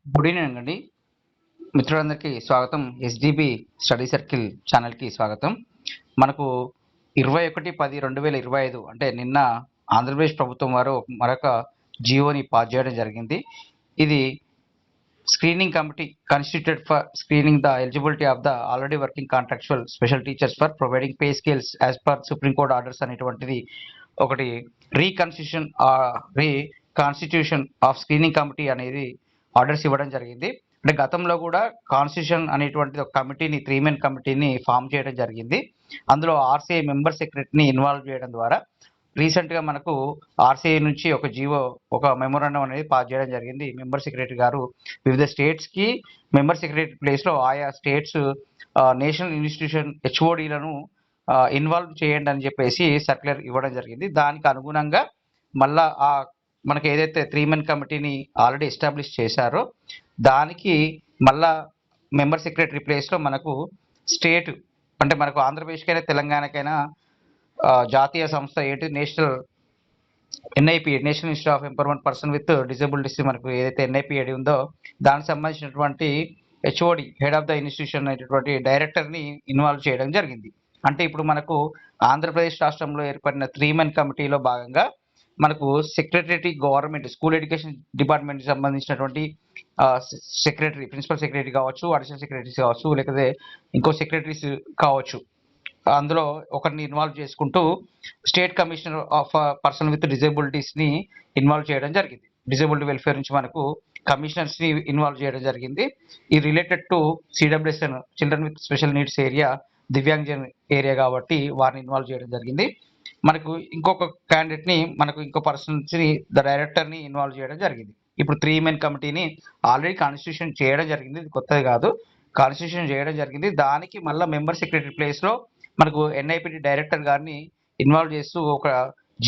Good evening అండి. మిత్రులందరికీ స్వాగతం. ఎస్డిబి స్టడీ సర్కిల్ ఛానల్కి స్వాగతం. మనకు 21/10/2025 అంటే నిన్న ఆంధ్రప్రదేశ్ ప్రభుత్వం వారు మరొక జియోని పాస్ చేయడం జరిగింది. ఇది screening committee constituted for screening the eligibility of the already working contractual special teachers for providing pay scales as per supreme court orders అనేటువంటిది ఒకటి రీకాన్స్టిట్యూషన్ ఆఫ్ స్క్రీనింగ్ కమిటీ అనేది ఆర్డర్స్ ఇవ్వడం జరిగింది. అంటే గతంలో కూడా కాన్స్టిట్యూషన్ అనేటువంటిది ఒక కమిటీని 3 మెన్ కమిటీని ఫామ్ చేయడం జరిగింది. అందులో ఆర్సీఐ మెంబర్ సెక్రటరీని ఇన్వాల్వ్ చేయడం ద్వారా రీసెంట్గా మనకు ఆర్సీఐ నుంచి ఒక మెమోరాండం అనేది పాస్ చేయడం జరిగింది. మెంబర్ సెక్రటరీ గారు వివిధ స్టేట్స్కి మెంబర్ సెక్రటరీ ప్లేస్లో ఆయా స్టేట్స్ నేషనల్ ఇన్స్టిట్యూషన్ హెచ్ఓడీలను ఇన్వాల్వ్ చేయండి అని చెప్పేసి సర్క్యులర్ ఇవ్వడం జరిగింది. దానికి అనుగుణంగా మళ్ళా మనకి ఏదైతే 3 మెన్ కమిటీని ఆల్రెడీ ఎస్టాబ్లిష్ చేశారో దానికి మళ్ళా మెంబర్ సెక్రటరీ ప్లేస్లో మనకు స్టేట్ అంటే మనకు ఆంధ్రప్రదేశ్కైనా తెలంగాణకైనా జాతీయ సంస్థ ఏంటి national institute of empowerment person with disabilities మనకు ఏదైతే ఎన్ఐపిఐడి ఉందో దానికి సంబంధించినటువంటి HOD head of the institution అనేటువంటి డైరెక్టర్ని ఇన్వాల్వ్ చేయడం జరిగింది. అంటే ఇప్పుడు మనకు ఆంధ్రప్రదేశ్ రాష్ట్రంలో ఏర్పడిన 3 మెన్ కమిటీలో భాగంగా మనకు సెక్రటరీ గవర్నమెంట్ స్కూల్ ఎడ్యుకేషన్ డిపార్ట్మెంట్కి సంబంధించినటువంటి సెక్రటరీ ప్రిన్సిపల్ సెక్రటరీ కావచ్చు, అడిషనల్ సెక్రటరీస్ కావచ్చు, లేకపోతే ఇంకో సెక్రటరీస్ కావచ్చు, అందులో ఒకరిని ఇన్వాల్వ్ చేసుకుంటూ state commissioner of person with డిజబిలిటీస్ని ఇన్వాల్వ్ చేయడం జరిగింది. డిజబిలిటీ వెల్ఫేర్ నుంచి మనకు కమిషనర్స్ని ఇన్వాల్వ్ చేయడం జరిగింది. ఈ related to CWSN children with special needs area దివ్యాంగజన్ ఏరియా కాబట్టి వారిని ఇన్వాల్వ్ చేయడం జరిగింది. మనకు ఇంకొక క్యాండిడేట్ని ఇంకో పర్సన్స్ని ద డైరెక్టర్ని ఇన్వాల్వ్ చేయడం జరిగింది. ఇప్పుడు 3 మెన్ కమిటీని ఆల్రెడీ కాన్స్టిట్యూషన్ చేయడం జరిగింది, ఇది కొత్తది కాదు, కాన్స్టిట్యూషన్ చేయడం జరిగింది. దానికి మళ్ళీ మెంబర్ సెక్రటరీ ప్లేస్లో మనకు ఎన్ఐపిటి డైరెక్టర్ గారిని ఇన్వాల్వ్ చేస్తూ ఒక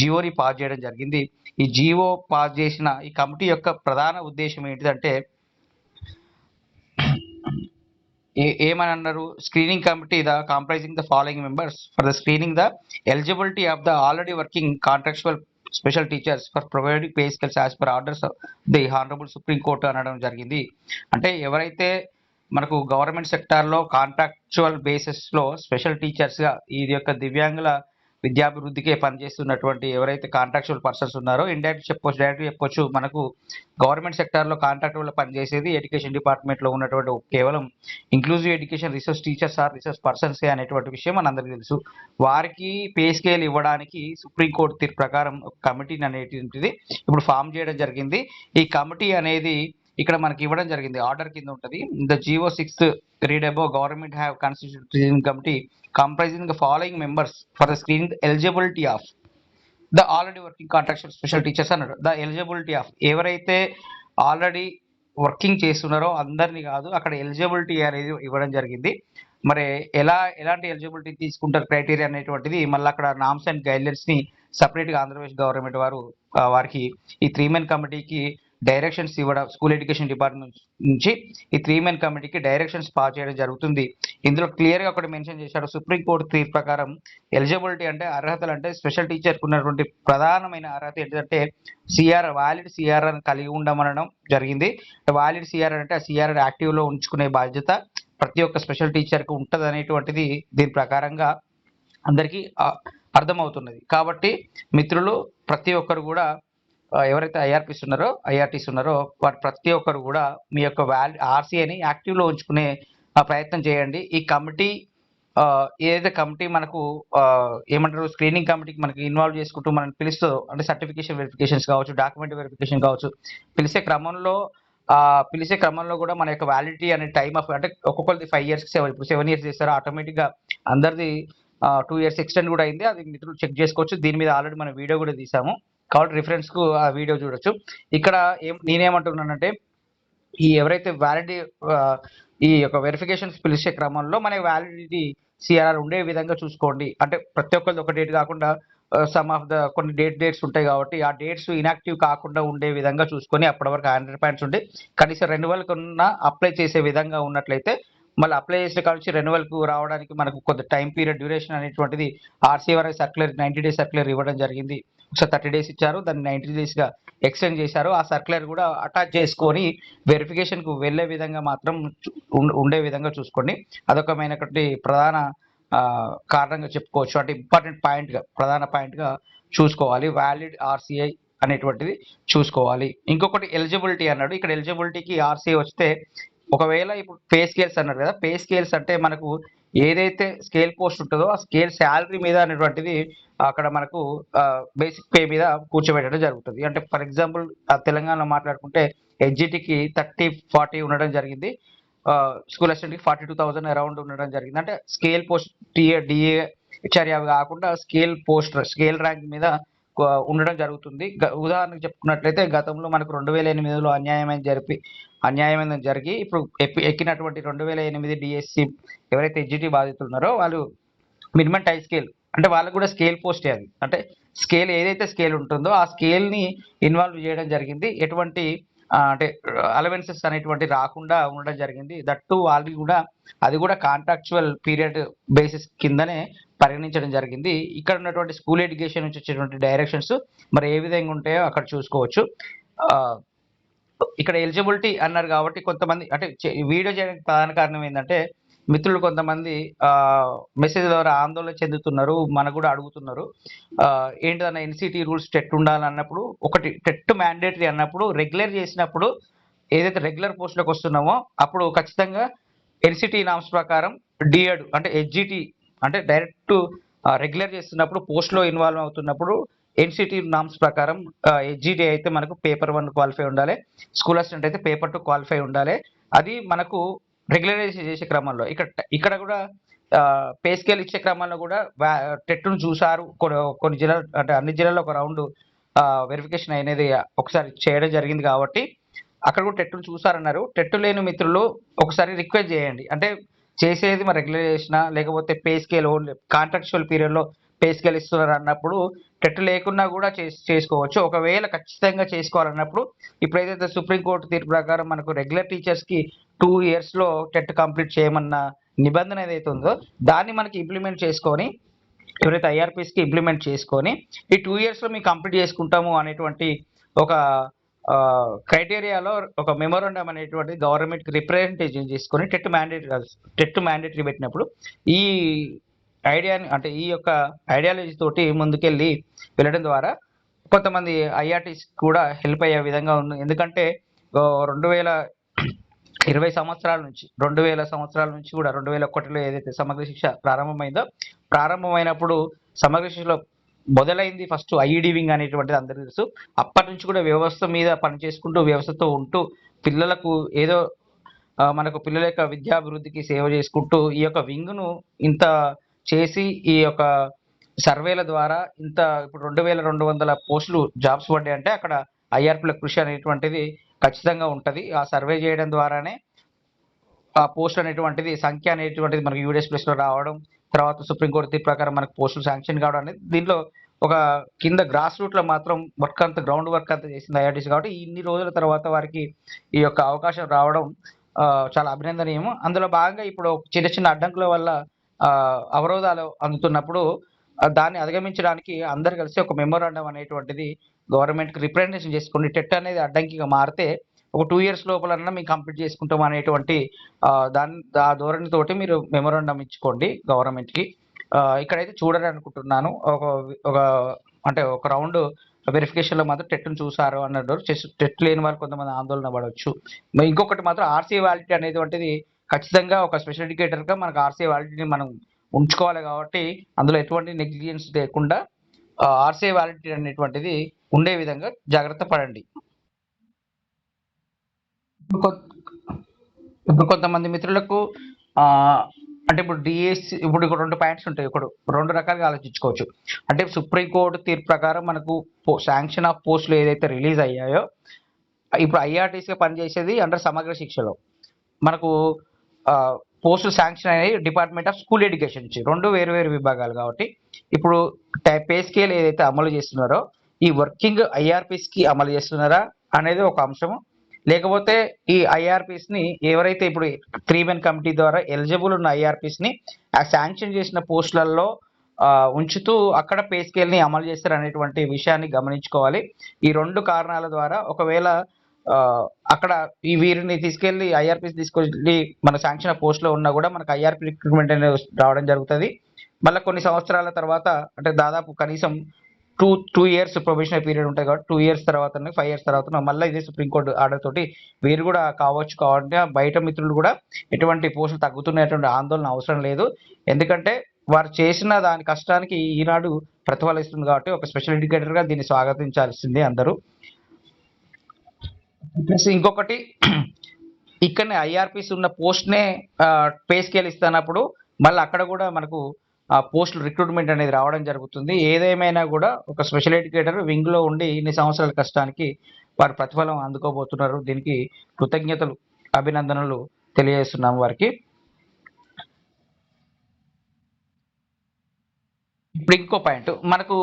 జియోని పాస్ చేయడం జరిగింది. ఈ జియో పాస్ చేసిన ఈ కమిటీ యొక్క ప్రధాన ఉద్దేశం ఏంటిదంటే ఏమని అన్నారు, screening committee the comprising the following members for the screening the eligibility of the already working contractual special teachers for providing pay scales as per orders of the honourable supreme court అనడం జరిగింది. అంటే ఎవరైతే మనకు government సెక్టార్లో contractual బేసిస్లో special టీచర్స్గా ఈ యొక్క దివ్యాంగుల విద్యాభివృద్ధికే పనిచేస్తున్నటువంటి ఎవరైతే కాంట్రాక్చువల్ పర్సన్స్ ఉన్నారో డైరెక్ట్ చెప్పొచ్చు మనకు గవర్నమెంట్ సెక్టార్లో కాంట్రాక్టువల్ పనిచేసేది ఎడ్యుకేషన్ డిపార్ట్మెంట్లో ఉన్నటువంటి కేవలం inclusive education resource teachers or resource persons అనేటువంటి విషయం మనందరికీ తెలుసు. వారికి పే స్కేల్ ఇవ్వడానికి సుప్రీంకోర్టు తీర్పు ప్రకారం ఒక కమిటీని అనేటువంటిది ఇప్పుడు ఫామ్ చేయడం జరిగింది. ఈ కమిటీ అనేది ఇక్కడ మనకి ఇవ్వడం జరిగింది, ఆర్డర్ కింద ఉంటుంది. The GO 6th read above government have constitution committee comprising the following members for the screening eligibility of the already working contractual special teachers అన్నాడు. ద ఎలిజిబిలిటీ ఆఫ్ ఎవరైతే ఆల్రెడీ వర్కింగ్ చేస్తున్నారో అందరినీ కాదు, అక్కడ ఎలిజిబిలిటీ అనేది ఇవ్వడం జరిగింది. మరి ఎలాంటి ఎలిజిబిలిటీ తీసుకుంటారు క్రైటీరియా అనేటువంటిది మళ్ళీ అక్కడ నామ్స్ అండ్ గైడ్లైన్స్ని సపరేట్గా ఆంధ్రప్రదేశ్ గవర్నమెంట్ వారికి ఈ 3 మెన్ కమిటీకి డైరెక్షన్స్ ఇవ్వడం, స్కూల్ ఎడ్యుకేషన్ డిపార్ట్మెంట్ నుంచి ఈ 3 మెన్ కమిటీకి డైరెక్షన్స్ పాస్ చేయడం జరుగుతుంది. ఇందులో క్లియర్గా ఒకటి మెన్షన్ చేశాడు, సుప్రీంకోర్టు తీర్పు ప్రకారం ఎలిజిబిలిటీ అంటే అర్హతలు అంటే స్పెషల్ టీచర్కి ఉన్నటువంటి ప్రధానమైన అర్హత ఏంటంటే వ్యాలిడ్ సిఆర్ అని కలిగి ఉండమనడం జరిగింది. వ్యాలిడ్ సిఆర్ అంటే ఆ సిఆర్ యాక్టివ్లో ఉంచుకునే బాధ్యత ప్రతి ఒక్క స్పెషల్ టీచర్కి ఉంటుంది అనేటువంటిది దీని ప్రకారంగా అందరికీ అర్థమవుతున్నది. కాబట్టి మిత్రులు ప్రతి ఒక్కరు కూడా ఎవరైతే ఐఆర్టీస్ ఉన్నారో వారు ప్రతి ఒక్కరు కూడా మీ యొక్క ఆర్సీఐని యాక్టివ్లో ఉంచుకునే ప్రయత్నం చేయండి. ఈ కమిటీ ఏదైతే కమిటీ మనకు ఏమంటారు స్క్రీనింగ్ కమిటీకి మనకి ఇన్వాల్వ్ చేసుకుంటూ మనం పిలుస్తూ అంటే సర్టిఫికేషన్ వెరిఫికేషన్స్ కావచ్చు, డాక్యుమెంట్ వెరిఫికేషన్ కావచ్చు, పిలిచే క్రమంలో కూడా మన యొక్క వ్యాలిడిటీ అనే టైమ్ ఆఫ్ అంటే ఒక్కొక్కరిది 5 years ఇప్పుడు 7 years చేస్తారు, ఆటోమేటిక్గా అందరిది 2 years ఎక్స్టెండ్ కూడా అయింది. అది మిత్రులు చెక్ చేసుకోవచ్చు. దీని మీద ఆల్రెడీ మనం వీడియో కూడా తీసాము కాబట్టి రిఫరెన్స్కు ఆ వీడియో చూడొచ్చు. ఇక్కడ నేనేమంటున్నానంటే ఎవరైతే ఈ యొక్క వెరిఫికేషన్స్ పిలిచే క్రమంలో మన వ్యాలిడిటీ సిఆర్ఆర్ ఉండే విధంగా చూసుకోండి. అంటే ప్రతి ఒక్కరిది ఒక డేట్ కాకుండా సమ్ ఆఫ్ ద కొన్ని డేట్స్ ఉంటాయి కాబట్టి ఆ డేట్స్ ఇనాక్టివ్ కాకుండా ఉండే విధంగా చూసుకొని అప్పటి వరకు 100 పాయింట్స్ ఉండి కనీసం రెన్యువల్కి అప్లై చేసే విధంగా ఉన్నట్లయితే మళ్ళీ అప్లై చేసిన కావచ్చు రెన్యువల్కు రావడానికి మనకు కొంత టైం పీరియడ్ డ్యూరేషన్ అనేటువంటిది ఆర్సీఐ సర్క్యులర్ 90 days సర్క్యులర్ ఇవ్వడం జరిగింది. ఒకసారి 30 days ఇచ్చారు, దాన్ని 90 daysగా ఎక్స్టెండ్ చేశారు. ఆ సర్క్యులర్ కూడా అటాచ్ చేసుకొని వెరిఫికేషన్కు వెళ్ళే విధంగా మాత్రం ఉండే విధంగా చూసుకోండి. అదొకమైనటువంటి ప్రధాన కారణంగా చెప్పుకోవచ్చు. అంటే ఇంపార్టెంట్ పాయింట్గా, ప్రధాన పాయింట్గా చూసుకోవాలి. వ్యాలిడ్ ఆర్సీఐ అనేటువంటిది చూసుకోవాలి. ఇంకొకటి ఎలిజిబిలిటీ అన్నాడు. ఇక్కడ ఎలిజిబిలిటీకి ఆర్సీఐ వస్తే, ఒకవేళ ఇప్పుడు పే స్కేల్స్ అన్నారు కదా, పే స్కేల్స్ అంటే మనకు ఏదైతే స్కేల్ పోస్ట్ ఉంటుందో ఆ స్కేల్ శాలరీ మీద అనేటువంటిది అక్కడ మనకు బేసిక్ పే మీద కూర్చోబెట్టడం జరుగుతుంది. అంటే ఫర్ ఎగ్జాంపుల్ తెలంగాణలో మాట్లాడుకుంటే హెచ్జిటికి 30-40 ఉండడం జరిగింది. స్కూల్ అసిస్టెంట్కి 42,000 అరౌండ్ ఉండడం జరిగింది. అంటే scale post TA DA HRA అవి కాకుండా స్కేల్ పోస్ట్ స్కేల్ ర్యాంక్ మీద ఉండడం జరుగుతుంది. ఉదాహరణకు చెప్పుకున్నట్లయితే గతంలో మనకు 2008లో అన్యాయమైన జరిగి ఇప్పుడు ఎక్కినటువంటి 2008 డిఎస్సి ఎవరైతే హెచ్జిటి బాధితులు ఉన్నారో వాళ్ళు మినిమం టై స్కేల్, అంటే వాళ్ళకు కూడా స్కేల్ పోస్టే అది. అంటే స్కేల్ ఏదైతే స్కేల్ ఉంటుందో ఆ స్కేల్ని ఇన్వాల్వ్ చేయడం జరిగింది. ఎటువంటి అంటే అలవెన్సెస్ అనేటువంటి రాకుండా ఉండడం జరిగింది. దట్టు వాళ్ళకి కూడా అది కూడా కాంట్రాక్చువల్ పీరియడ్ బేసిస్ కిందనే పరిగణించడం జరిగింది. ఇక్కడ ఉన్నటువంటి స్కూల్ ఎడ్యుకేషన్ నుంచి వచ్చేటువంటి డైరెక్షన్స్ మరి ఏ విధంగా ఉంటాయో అక్కడ చూసుకోవచ్చు. ఇక్కడ ఎలిజిబిలిటీ అన్నారు కాబట్టి కొంతమంది అంటే వీడియో చేయడానికి ప్రధాన కారణం ఏంటంటే, మిత్రులు కొంతమంది మెసేజ్ ద్వారా ఆందోళన చెందుతున్నారు, మనకు కూడా అడుగుతున్నారు. ఏంటిదన్న ఎన్సిటి రూల్స్ టెట్ ఉండాలన్నప్పుడు, ఒకటి టెట్ మ్యాండేటరీ అన్నప్పుడు రెగ్యులర్ చేసినప్పుడు ఏదైతే రెగ్యులర్ పోస్టులకు వస్తున్నామో అప్పుడు ఖచ్చితంగా ఎన్సిటి నామ్స్ ప్రకారం డిఎడ్ అంటే హెచ్జిటి అంటే డైరెక్ట్ రెగ్యులర్ చేస్తున్నప్పుడు పోస్ట్లో ఇన్వాల్వ్ అవుతున్నప్పుడు ఎన్సిటి నామ్స్ ప్రకారం హెచ్జిటి అయితే మనకు పేపర్ 1 క్వాలిఫై ఉండాలి, స్కూల్ అసిస్టెంట్ అయితే పేపర్ 2 క్వాలిఫై ఉండాలి. అది మనకు రెగ్యులరైజ్ చేసే క్రమంలో ఇక్కడ కూడా పే స్కేల్ ఇచ్చే క్రమంలో కూడా టెట్ను చూసారు. కొన్ని జిల్లాలు అంటే అన్ని జిల్లాల్లో ఒక రౌండ్ వెరిఫికేషన్ అనేది ఒకసారి చేయడం జరిగింది కాబట్టి అక్కడ కూడా టెట్ను చూసారన్నారు. టెట్ లేని మిత్రులు ఒకసారి రిక్వెస్ట్ చేయండి. అంటే చేసేది మరి రెగ్యులర్ చేసినా లేకపోతే పే స్కేల్ ఓన్లీ కాంట్రాక్చువల్ పీరియడ్లో పే స్కేల్ ఇస్తున్నారు అన్నప్పుడు టెట్ లేకున్నా కూడా చేసుకోవచ్చు. ఒకవేళ ఖచ్చితంగా చేసుకోవాలన్నప్పుడు ఇప్పుడు ఏదైతే సుప్రీంకోర్టు తీర్పు ప్రకారం మనకు రెగ్యులర్ టీచర్స్కి 2 yearsలో టెట్ కంప్లీట్ చేయమన్న నిబంధన ఏదైతే ఉందో దాన్ని మనకి ఇంప్లిమెంట్ చేసుకొని, ఎవరైతే ఐఆర్పీస్కి ఇంప్లిమెంట్ చేసుకొని ఈ 2 yearsలో మేము కంప్లీట్ చేసుకుంటాము అనేటువంటి ఒక క్రైటీరియాలో ఒక మెమోరాండం అనేటువంటిది గవర్నమెంట్కి రిప్రజెంటేషన్ చేసుకొని టెట్ మ్యాండేటరీ పెట్టినప్పుడు ఈ ఐడియాని అంటే ఈ యొక్క ఐడియాలజీ తోటి ముందుకెళ్ళి వెళ్ళడం ద్వారా కొంతమంది ఐఆర్టీస్ కూడా హెల్ప్ అయ్యే విధంగా ఉంది. ఎందుకంటే 2020 సంవత్సరాల నుంచి 2000 నుంచి కూడా 2001లో ఏదైతే సమగ్ర శిక్ష ప్రారంభమైనప్పుడు సమగ్ర శిక్షలో మొదలైంది ఫస్ట్ ఐఈడి వింగ్ అనేటువంటిది అందరికీ తెలుసు. అప్పటి నుంచి కూడా వ్యవస్థ మీద పనిచేసుకుంటూ వ్యవస్థతో ఉంటూ పిల్లలకు ఏదో మనకు పిల్లల యొక్క విద్యాభివృద్ధికి సేవ చేసుకుంటూ ఈ యొక్క వింగ్ను ఇంత చేసి ఈ యొక్క సర్వేల ద్వారా ఇంత ఇప్పుడు 2200 పోస్టులు జాబ్స్ పడ్డాయంటే అక్కడ ఐఆర్పీల కృషి అనేటువంటిది ఖచ్చితంగా ఉంటుంది. ఆ సర్వే చేయడం ద్వారానే ఆ పోస్ట్ అనేటువంటిది సంఖ్య అనేటువంటిది మనకి యూడిఎస్ ప్లస్లో రావడం, తర్వాత సుప్రీంకోర్టు తీర్పు ప్రకారం మనకు పోస్టులు శాంక్షన్ కావడం అనేది దీంట్లో ఒక కింద గ్రాస్ రూట్లో మాత్రం గ్రౌండ్ వర్క్ అంతా చేసింది ఐఆర్టీసీ. కాబట్టి ఇన్ని రోజుల తర్వాత వారికి ఈ యొక్క అవకాశం రావడం చాలా అభినందనీయము. అందులో భాగంగా ఇప్పుడు చిన్న చిన్న అడ్డంకుల వల్ల అవరోధాలు అందుతున్నప్పుడు దాన్ని అధిగమించడానికి అందరు కలిసి ఒక మెమోరాండం అనేటువంటిది గవర్నమెంట్కి రిప్రజెంటేషన్ చేసుకుని టెట్ అనేది అడ్డంకిగా మారితే ఒక 2 years లోపలన్నా మేము కంప్లీట్ చేసుకుంటాం అనేటువంటి ఆ ధోరణితోటి మీరు మెమోరాండం ఇచ్చుకోండి గవర్నమెంట్కి. ఇక్కడైతే చూడాలని అనుకుంటున్నాను. ఒక అంటే ఒక రౌండ్ వెరిఫికేషన్లో మాత్రం టెట్ను చూసారు అన్నట్టు టెట్ లేని వాళ్ళు కొంతమంది ఆందోళన పడవచ్చు. ఇంకొకటి మాత్రం ఆర్సీ వ్యాలిడిటీ అనేటువంటిది ఖచ్చితంగా ఒక స్పెషల్ ఎడ్యుకేటర్గా మనకు ఆర్సీ వ్యాలిడిటీని మనం ఉంచుకోవాలి. కాబట్టి అందులో ఎటువంటి నెగ్లిజెన్స్ లేకుండా ఆర్సీ వ్యాలిడిటీ అనేటువంటిది ఉండే విధంగా జాగ్రత్త పడండి. ఇప్పుడు కొంతమంది మిత్రులకు అంటే ఇప్పుడు డిఎస్సి ఇప్పుడు 2 పాయింట్స్ ఉంటాయి. ఇప్పుడు 2 రకాలుగా ఆలోచించుకోవచ్చు. అంటే సుప్రీంకోర్టు తీర్పు ప్రకారం మనకు శాంక్షన్ ఆఫ్ పోస్టులు ఏదైతే రిలీజ్ అయ్యాయో ఇప్పుడు ఐఆర్టీసీగా పనిచేసేది అండర్ సమగ్ర శిక్షలో మనకు పోస్టులు శాంక్షన్ అయ్యాయి డిపార్ట్మెంట్ ఆఫ్ స్కూల్ ఎడ్యుకేషన్ నుంచి. 2 వేరు విభాగాలు కాబట్టి ఇప్పుడు పే స్కేల్ ఏదైతే అమలు చేస్తున్నారో ఈ వర్కింగ్ ఐఆర్పీస్కి అమలు చేస్తున్నారా అనేది ఒక అంశము. లేకపోతే ఈ ఐఆర్పీస్ని ఎవరైతే ఇప్పుడు 3 men కమిటీ ద్వారా ఎలిజిబుల్ ఉన్న ఐఆర్పీస్ని ఆ శాంక్షన్ చేసిన పోస్టులలో ఉంచుతూ అక్కడ పే స్కేల్‌ని అమలు చేస్తారు అనేటువంటి విషయాన్ని గమనించుకోవాలి. ఈ 2 కారణాల ద్వారా ఒకవేళ అక్కడ వీరిని తీసుకెళ్ళి ఐఆర్‌పీస్ తీసుకెళ్ళి మన శాంక్షన్ ఆఫ్ పోస్ట్‌లో ఉన్నా కూడా మనకు ఐఆర్‌పీ రిక్రూట్‌మెంట్ అనేది రావడం జరుగుతది. మళ్ళా కొన్ని సంవత్సరాల తర్వాత అంటే దాదాపు కనీసం 2 ఇయర్స్ ప్రొబేషనరీ పీరియడ్ ఉంటాయి కాబట్టి 2 ఇయర్స్ తర్వాతనో, 5 ఇయర్స్ తర్వాతనో మళ్ళా ఇదే సుప్రీం కోర్ట్ ఆర్డర్ తోటి వీరు కూడా కావచ్చు. కాబట్టి బయట మిత్రులు కూడా ఎటువంటి పోస్టులు తగ్గుతున్నటువంటి ఆందోళన అవసరం లేదు. ఎందుకంటే వారు చేసిన దాని కష్టానికి ఈనాడు ప్రతిఫలం ఇస్తుంది కాబట్టి ఒక స్పెషల్ ఎడ్యుకేటర్‌గా దీన్ని స్వాగతించాల్సిందే అందరూ. ప్లస్ ఇంకొకటి ఇక్కడనే ఐఆర్‌పీస్ ఉన్న పోస్ట్‌నే పే స్కేల్ ఇస్తున్నప్పుడు మళ్ళీ అక్కడ కూడా మనకు పోస్టులు రిక్రూట్‌మెంట్ అనేది రావడం జరుగుతుంది. ఏదేమైనా కూడా ఒక స్పెషల్ ఎడ్యుకేటర్ వింగ్‌లో ఉండి ఇన్ని సంవత్సరాల కష్టానికి వారు ప్రతిఫలం అందుకోబోతున్నారు. దీనికి కృతజ్ఞతలు, అభినందనలు తెలియజేస్తున్నాము వారికి. ఇప్పుడు ఇంకో పాయింట్ మనకు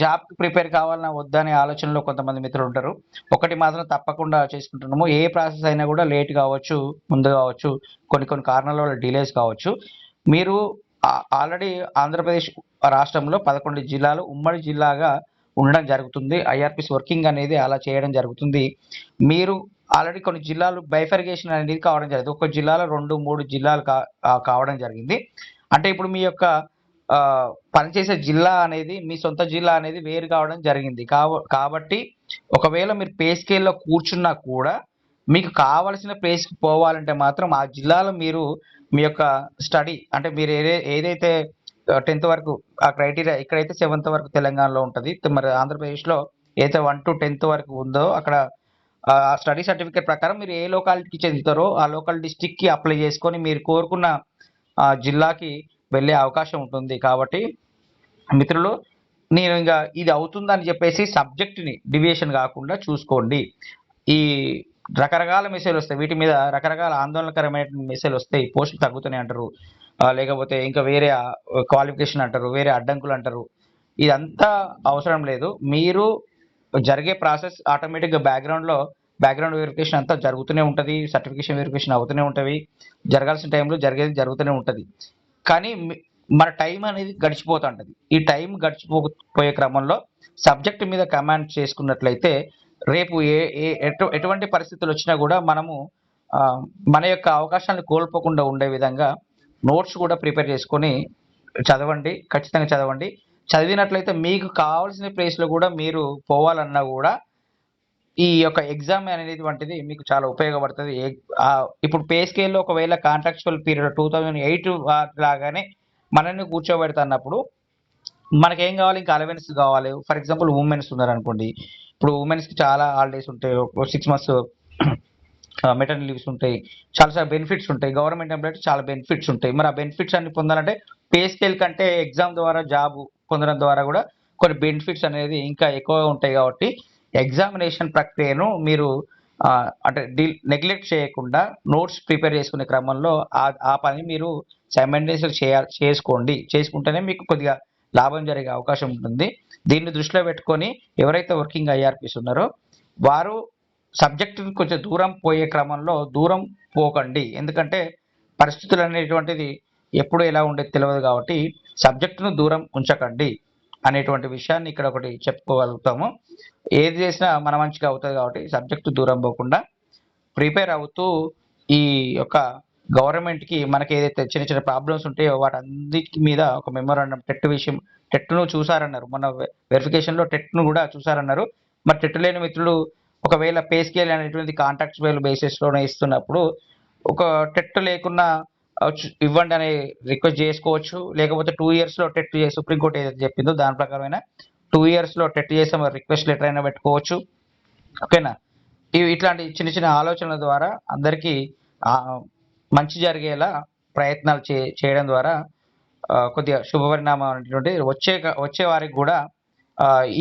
జాబ్‌కి ప్రిపేర్ కావాలన్నా వద్దా అనే ఆలోచనలో కొంతమంది మిత్రులు ఉంటారు. ఒకటి మాత్రం తప్పకుండా చేసుకుంటున్నాము. ఏ ప్రాసెస్ అయినా కూడా లేట్ కావచ్చు, ముందు కావచ్చు, కొన్ని కొన్ని కారణాల వల్ల డిలేస్ కావచ్చు. మీరు ఆల్రెడీ ఆంధ్రప్రదేశ్ రాష్ట్రంలో 11 జిల్లాలు ఉమ్మడి జిల్లాగా ఉండడం జరుగుతుంది. ఐఆర్‌పీస్ వర్కింగ్ అనేది అలా చేయడం జరుగుతుంది. మీరు ఆల్రెడీ కొన్ని జిల్లాలు బైఫర్గేషన్ అనేది కావడం జరిగింది. ఒక జిల్లాలో 2, 3 జిల్లాలు కావడం జరిగింది. అంటే ఇప్పుడు మీ యొక్క పనిచేసే జిల్లా అనేది మీ సొంత జిల్లా అనేది వేరు కావడం జరిగింది. కాబట్టి ఒకవేళ మీరు పే స్కేల్‌లో కూర్చున్నా కూడా మీకు కావాల్సిన ప్లేస్‌కి పోవాలంటే మాత్రం ఆ జిల్లాలో మీరు మీ యొక్క స్టడీ అంటే మీరు ఏదైతే 10థ్ వరకు ఆ క్రైటీరియా ఇక్కడైతే 7థ్ వరకు తెలంగాణలో ఉంటది. మరి ఆంధ్రప్రదేశ్‌లో ఏదైతే 1-10థ్ వరకు ఉందో అక్కడ ఆ స్టడీ సర్టిఫికేట్ ప్రకారం మీరు ఏ లొకాలిటీకి చెందుతారో ఆ లోకల్ డిస్ట్రిక్ట్‌కి అప్లై చేసుకొని మీరు కోరుకున్న జిల్లాకి వెళ్ళే అవకాశం ఉంటుంది. కాబట్టి మిత్రులు నేను ఇంగా ఇది అవుతుందని చెప్పేసి సబ్జెక్ట్‌ని డీవియేషన్ కాకుండా చూసుకోండి. ఈ రకరకాల మెసేజ్‌లొస్తాయి. వీటి మీద రకరకాల ఆందోళనకరమైన మెసేజ్‌లొస్తాయి. పోస్టులు తగ్గుతున్నాయి అంటారు. లేకపోతే ఇంకా వేరే క్వాలిఫికేషన్ అంటారు. వేరే అడ్డంకులు అంటారు. ఇదంతా అవసరం లేదు. మీరు జరిగే ప్రాసెస్ ఆటోమేటిక్‌గా బ్యాక్‌గ్రౌండ్ వెరిఫికేషన్ అంతా జరుగుతూనే ఉంటది. సర్టిఫికేషన్ వెరిఫికేషన్ అవుతూనే ఉంటది. జరగాల్సిన టైంలో జరిగేది జరుగుతూనే ఉంటది. కానీ మన టైం అనేది గడిచిపోతుంటది. ఈ టైం పోయే క్రమంలో సబ్జెక్ట్ మీద కమాండ్ చేసుకున్నట్లయితే రేపు ఏ ఏ ఎటువంటి పరిస్థితులు వచ్చినా కూడా మనము మన యొక్క అవకాశాలను కోల్పోకుండా ఉండే విధంగా నోట్స్ కూడా ప్రిపేర్ చేసుకొని చదవండి. ఖచ్చితంగా చదవండి. చదివినట్లయితే మీకు కావాల్సిన ప్లేస్‌లో కూడా మీరు పోవాలన్నా కూడా ఈ యొక్క ఎగ్జామ్ అనేటువంటిది మీకు చాలా ఉపయోగపడుతది. ఇప్పుడు పే స్కేల్‌లో ఒకవేళ కాంట్రాక్చువల్ పీరియడ్ 2008 లాగానే మనల్ని కూర్చోబెడతన్నప్పుడు మనకేం కావాలి? ఇంకా అలవెన్స్ కావాలి. ఫర్ ఎగ్జాంపుల్ వుమెన్స్ ఉన్నారనుకోండి. ఇప్పుడు వుమెన్స్‌కి చాలా హాలిడేస్ ఉంటాయి. ఒక 6 మంత్స్ మెటర్నిటీ లీవ్స్ ఉంటాయి. చాలా బెనిఫిట్స్ ఉంటాయి. గవర్నమెంట్ ఎంప్లాయ్‌కి చాలా బెనిఫిట్స్ ఉంటాయి. మరి ఆ బెనిఫిట్స్ అన్ని పొందాలంటే పే స్కేల్ కంటే ఎగ్జామ్ ద్వారా జాబ్ పొందడం ద్వారా కూడా కొన్ని బెనిఫిట్స్ అనేది ఇంకా ఎక్కువగా ఉంటాయి కాబట్టి ఎగ్జామినేషన్ ప్రక్రియను మీరు అంటే నెగ్లెక్ట్ చేయకుండా నోట్స్ ప్రిపేర్ చేసుకునే క్రమంలో ఆ పని మీరు సైమల్టేనియస్‌గా చేసుకోండి. చేసుకుంటేనే మీకు కొద్దిగా లాభం జరిగే అవకాశం ఉంటుంది. దీన్ని దృష్టిలో పెట్టుకొని ఎవరైతే వర్కింగ్ ఐఆర్‌పీస్ ఉన్నారో వారు సబ్జెక్ట్‌ని కొంచెం దూరం పోయే క్రమంలో దూరం పోకండి. ఎందుకంటే పరిస్థితులు అనేటువంటిది ఎప్పుడు ఎలా ఉండేది తెలవదు కాబట్టి సబ్జెక్ట్‌ను దూరం ఉంచకండి అనేటువంటి విషయాన్ని ఇక్కడ ఒకటి చెప్పుకోగలుగుతాము. ఏది చేసినా మన మంచిగా అవుతది కాబట్టి సబ్జెక్ట్ దూరం పోకుండా ప్రిపేర్ అవుతూ ఈ యొక్క గవర్నమెంట్‌కి మనకి ఏదైతే చిన్న చిన్న ప్రాబ్లమ్స్ ఉంటాయో వాటన్నిటి మీద ఒక మెమోరాండం టెట్‌ను చూసారన్నారు. మొన్న వెరిఫికేషన్‌లో టెట్‌ను కూడా చూసారన్నారు. మరి టెట్ లేని మిత్రులు ఒకవేళ పే స్కేల్ అనేటువంటిది కాంట్రాక్చువల్ బేసిస్‌లోనే ఇస్తున్నప్పుడు ఒక టెట్ లేకున్నా ఇవ్వండి అని రిక్వెస్ట్ చేసుకోవచ్చు. లేకపోతే 2 ఇయర్స్‌లో టెట్ సుప్రీం కోర్ట్ ఏదైతే చెప్పిందో దాని ప్రకారమైన 2 ఇయర్స్‌లో టెట్ చేసి రిక్వెస్ట్ లెటర్ అయినా పెట్టుకోవచ్చు. ఓకేనా? ఇట్లాంటి చిన్న చిన్న ఆలోచనల ద్వారా అందరికీ మంచి జరిగేలా ప్రయత్నాలు చేయడం ద్వారా కొద్దిగా శుభపరిణామం అనేటువంటిది వచ్చే వారికి కూడా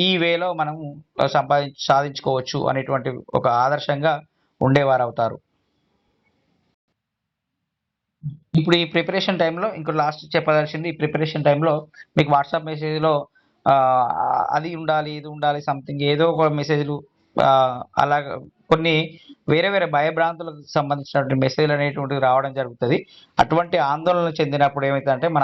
ఈ వేలో మనం సాధించుకోవచ్చు అనేటువంటి ఒక ఆదర్శంగా ఉండేవారవుతారు. ఇప్పుడు ఈ ప్రిపరేషన్ టైంలో ఇంకో లాస్ట్ చెప్పదలసింది ఈ ప్రిపరేషన్ టైంలో మీకు వాట్సాప్ మెసేజ్‌లో అది ఉండాలి, ఇది ఉండాలి సంథింగ్ ఏదో ఒక మెసేజ్‌లు అలాగా కొన్ని వేరే వేరే భయభ్రాంతులకు సంబంధించినటువంటి మెసేజ్లు అనేటువంటివి రావడం జరుగుతుంది. అటువంటి ఆందోళన చెందినప్పుడు ఏమైతుందంటే మన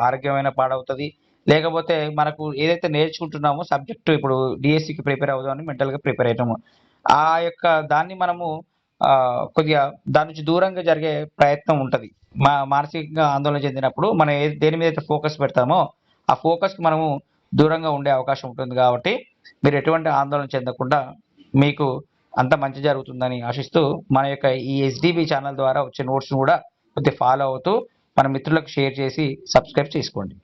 ఆరోగ్యమైన పాడవుతుంది. లేకపోతే మనకు ఏదైతే నేర్చుకుంటున్నామో సబ్జెక్టు, ఇప్పుడు డిఎస్సికి ప్రిపేర్ అవుదామని మెంటల్గా ప్రిపేర్ అవుతాము, ఆ యొక్క దాన్ని మనము కొద్దిగా దాని నుంచి దూరంగా జరిగే ప్రయత్నం ఉంటుంది. మానసికంగా ఆందోళన చెందినప్పుడు మనం దేని మీద అయితే ఫోకస్ పెడతామో ఆ ఫోకస్కి మనము దూరంగా ఉండే అవకాశం ఉంటుంది. కాబట్టి మీరు ఎటువంటి ఆందోళన చెందకుండా మీకు అంత మంచి జరుగుతుందని ఆశిస్తూ మన యొక్క ఈ ఎస్డిబి ఛానల్ ద్వారా వచ్చే నోట్స్ను కూడా కొద్దిగా ఫాలో అవుతూ మన మిత్రులకు షేర్ చేసి సబ్స్క్రైబ్ చేసుకోండి.